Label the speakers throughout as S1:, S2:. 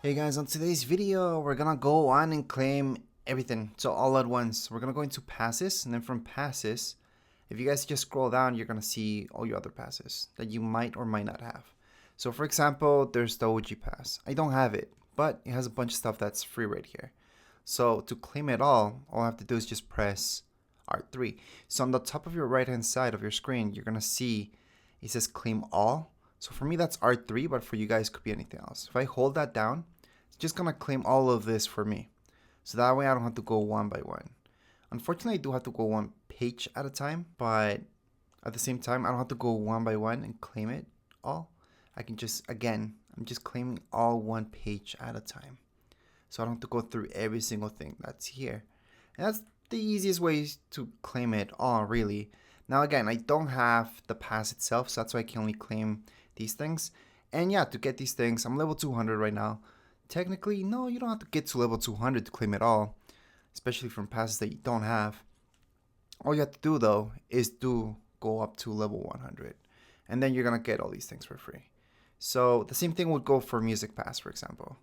S1: Hey guys, on today's video, we're gonna go on and claim everything. So all at once. We're gonna go into passes, and then from passes, if you guys just scroll down, you're gonna see all your other passes that you might or might not have. So for example, there's the OG pass. I don't have it, but it has a bunch of stuff that's free right here. So to claim it all I have to do is just press R3. So on the top of your right hand side of your screen, you're gonna see it says claim all. So for me that's R3, but for you guys it could be anything else. If I hold that down, it's just gonna claim all of this for me. So that way I don't have to go one by one. Unfortunately, I do have to go one page at a time, but at the same time, I don't have to go one by one and claim it all. I can just, again, I'm just claiming all one page at a time. So I don't have to go through every single thing that's here. And that's the easiest way to claim it all, really. Now again, I don't have the pass itself, so that's why I can only claim these things. And yeah, to get these things, I'm level 200 right now. Technically, no, you don't have to get to level 200 to claim it all, especially from passes that you don't have. All you have to do though is to go up to level 100, and then you're gonna get all these things for free. So the same thing would go for Music Pass, for example.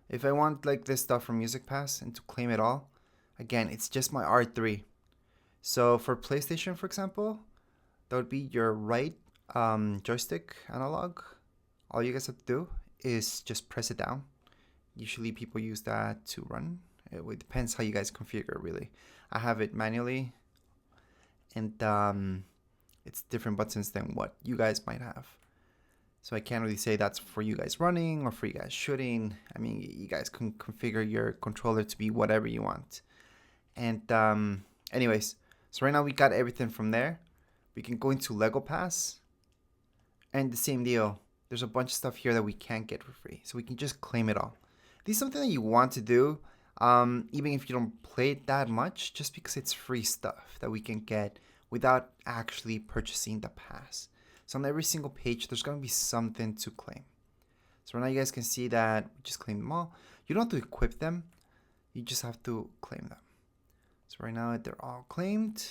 S1: If I want like this stuff from Music Pass and to claim it all, again, it's just my R3. So for PlayStation, for example, that would be your right joystick analog. All you guys have to do is just press it down. Usually people use that to run. It depends how you guys configure, really. I have it manually, and it's different buttons than what you guys might have. So I can't really say that's for you guys running or for you guys shooting. I mean, you guys can configure your controller to be whatever you want. And anyways, so right now we got everything from there. We can go into Lego Pass, and the same deal. There's a bunch of stuff here that we can't get for free, so we can just claim it all. This is something that you want to do, even if you don't play it that much, just because it's free stuff that we can get without actually purchasing the pass. So on every single page, there's going to be something to claim. So right now you guys can see that we just claim them all. You don't have to equip them. You just have to claim them. So right now they're all claimed,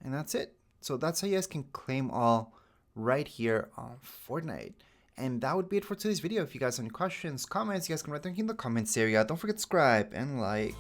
S1: and that's it. So that's how you guys can claim all right here on Fortnite. And that would be it for today's video. If you guys have any questions, comments, you guys can write them in the comments area. Don't forget to subscribe and like.